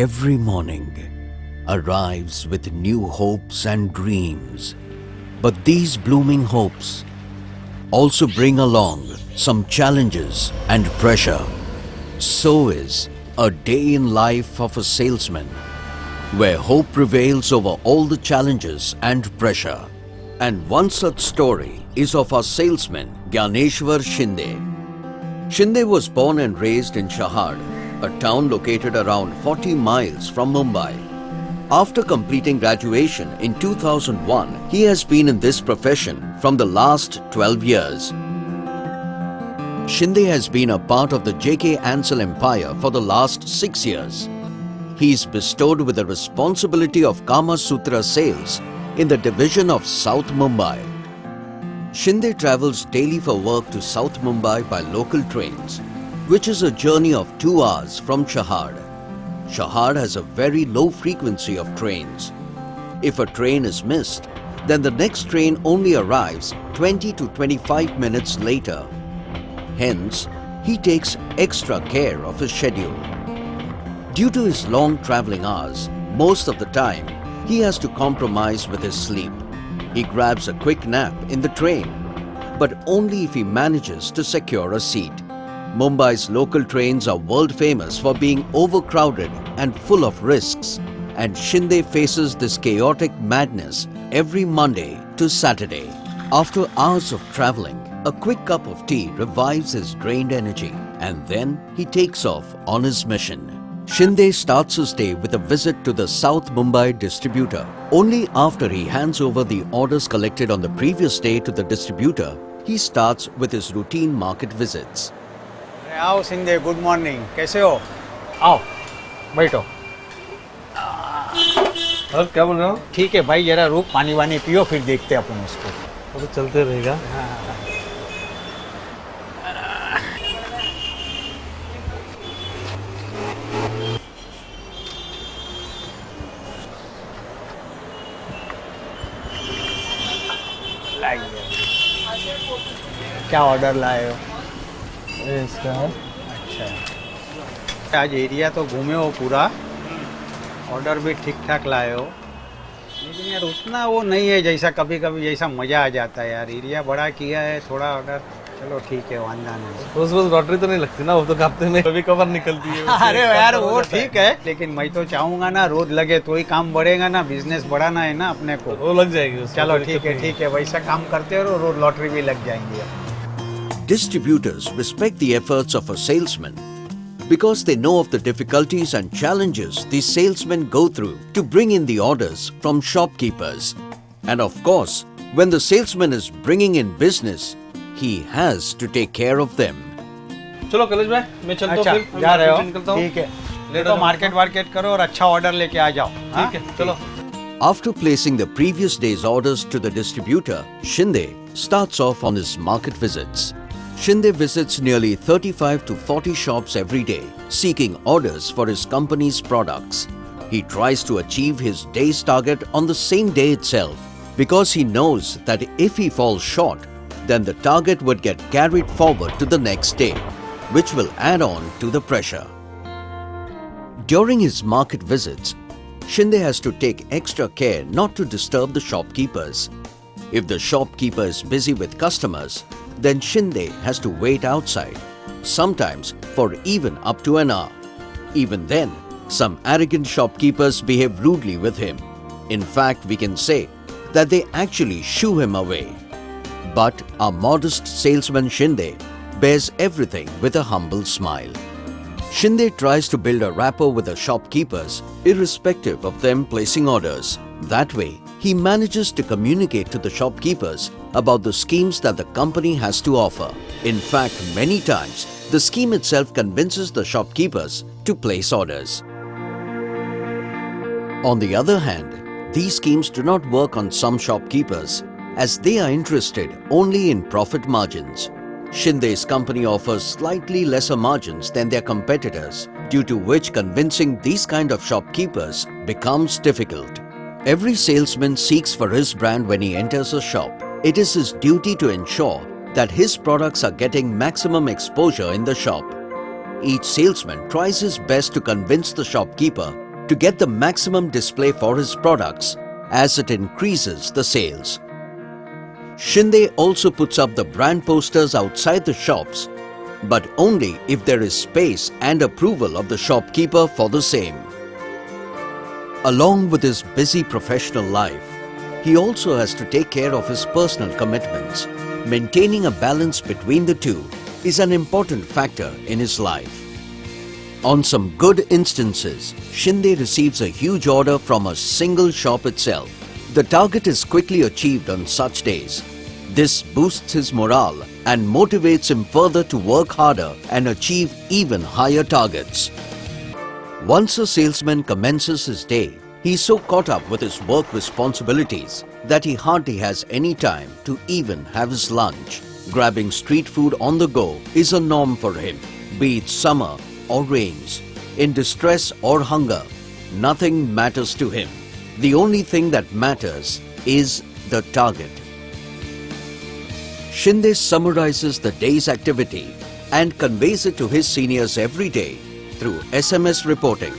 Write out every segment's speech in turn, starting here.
every morning arrives with new hopes and dreams. But these blooming hopes also bring along some challenges and pressure. So is a day in life of a salesman, where hope prevails over all the challenges and pressure. And one such story is of our salesman Gyaneshwar Shinde. Shinde was born and raised in Shahad, a town located around 40 miles from Mumbai. After completing graduation in 2001, he has been in this profession from the last 12 years. Shinde has been a part of the J.K. Ansel empire for the last 6 years. He is bestowed with the responsibility of Kamasutra sales in the division of South Mumbai. Shinde travels daily for work to South Mumbai by local trains, which is a journey of 2 hours from Shahad. Shahad has a very low frequency of trains. If a train is missed, then the next train only arrives 20 to 25 minutes later. Hence, he takes extra care of his schedule. Due to his long travelling hours, most of the time, he has to compromise with his sleep. He grabs a quick nap in the train, but only if he manages to secure a seat. Mumbai's local trains are world famous for being overcrowded and full of risks, and Shinde faces this chaotic madness every Monday to Saturday. After hours of travelling, a quick cup of tea revives his drained energy, and then he takes off on his mission. Shinde starts his day with a visit to the South Mumbai distributor. Only after he hands over the orders collected on the previous day to the distributor, he starts with his routine market visits. आओ Shinde, good morning, कैसे हो? आओ बैठो। और क्या बोल रहे हो? ठीक है भाई, जरा रुक, पानी वानी पियो, फिर देखते हैं अपन उसको। वो तो चलते रहेगा। क्या ऑर्डर लाए हो? इसका है। अच्छा, आज एरिया तो घूमे हो पूरा, ऑर्डर भी ठीक ठाक लाए हो, लेकिन यार उतना वो नहीं है जैसा कभी कभी जैसा मज़ा आ जाता है यार। एरिया बड़ा किया है, थोड़ा ऑर्डर, चलो ठीक है, वांदा नहीं। रोज रोज लॉटरी तो नहीं लगती ना, वो तो हफ्ते में कभी कभार निकलती है। अरे यार वो ठीक है, लेकिन मैं तो चाहूँगा ना रोज लगे तो ही काम बढ़ेगा ना, बिजनेस बढ़ाना है ना अपने को। वो लग जाएगी। चलो ठीक है, वैसा काम करते रहो, रोज लॉटरी भी लग जाएंगी। Distributors respect the efforts of a salesman because they know of the difficulties and challenges these salesmen go through to bring in the orders from shopkeepers. And of course, when the salesman is bringing in business, he has to take care of them. चलो कलेश भाई, मैं चलता हूँ। अच्छा, जा रहे हो? निकलता हूँ। ठीक है, तो मार्केट करो और अच्छा ऑर्डर लेके आ जाओ। ठीक है, चलो। After placing the previous day's orders to the distributor, Shinde starts off on his market visits. Shinde visits nearly 35 to 40 shops every day, seeking orders for his company's products. He tries to achieve his day's target on the same day itself, because he knows that if he falls short, then the target would get carried forward to the next day, which will add on to the pressure. During his market visits, Shinde has to take extra care not to disturb the shopkeepers. If the shopkeeper is busy with customers, then Shinde has to wait outside, sometimes for even up to an hour. Even then, some arrogant shopkeepers behave rudely with him. In fact, we can say that they actually shoo him away. But our modest salesman Shinde bears everything with a humble smile. Shinde tries to build a rapport with the shopkeepers, irrespective of them placing orders. That way, he manages to communicate to the shopkeepers about the schemes that the company has to offer. In fact, many times, the scheme itself convinces the shopkeepers to place orders. On the other hand, these schemes do not work on some shopkeepers, as they are interested only in profit margins. Shinde's company offers slightly lesser margins than their competitors, due to which convincing these kind of shopkeepers becomes difficult. Every salesman seeks for his brand when he enters a shop. It is his duty to ensure that his products are getting maximum exposure in the shop. Each salesman tries his best to convince the shopkeeper to get the maximum display for his products as it increases the sales. Shinde also puts up the brand posters outside the shops, but only if there is space and approval of the shopkeeper for the same. Along with his busy professional life, he also has to take care of his personal commitments. Maintaining a balance between the two is an important factor in his life. On some good instances, Shinde receives a huge order from a single shop itself. The target is quickly achieved on such days. This boosts his morale and motivates him further to work harder and achieve even higher targets. Once a salesman commences his day, he is so caught up with his work responsibilities that he hardly has any time to even have his lunch. Grabbing street food on the go is a norm for him, be it summer or rains, in distress or hunger. Nothing matters to him. The only thing that matters is the target. Shinde summarizes the day's activity and conveys it to his seniors every day through SMS reporting.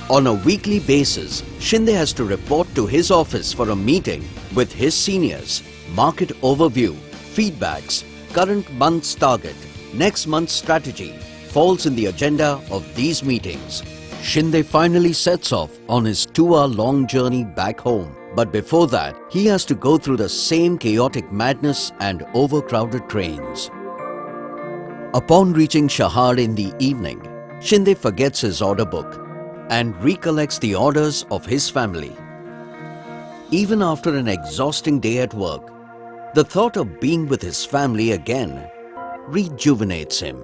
On a weekly basis, Shinde has to report to his office for a meeting with his seniors, market overview, feedbacks, current month's target, next month's strategy falls in the agenda of these meetings. Shinde finally sets off on his 2-hour-long journey back home. But before that, he has to go through the same chaotic madness and overcrowded trains. Upon reaching Shahar in the evening, Shinde forgets his order book and recollects the orders of his family. Even after an exhausting day at work, the thought of being with his family again rejuvenates him.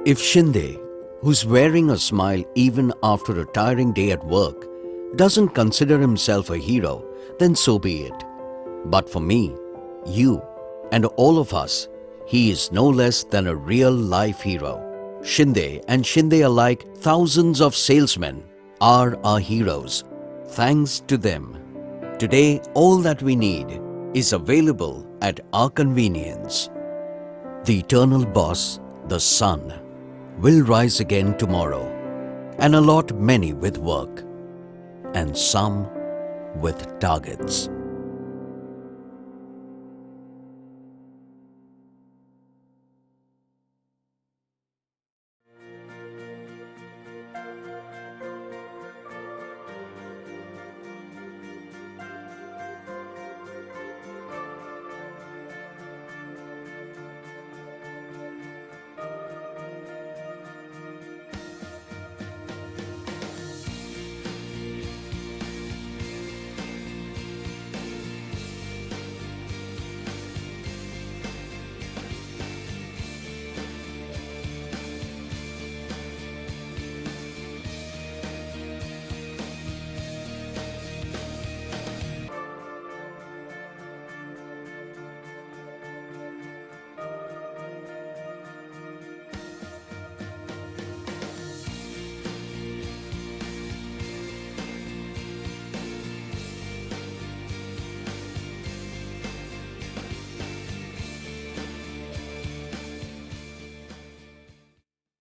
If Shinde, who's wearing a smile even after a tiring day at work, doesn't consider himself a hero, then so be it. But for me, you, and all of us, he is no less than a real-life hero. Shinde and Shinde alike, thousands of salesmen are our heroes. Thanks to them. Today, all that we need is available at our convenience. The eternal boss, the sun, will rise again tomorrow and allot many with work and some with targets.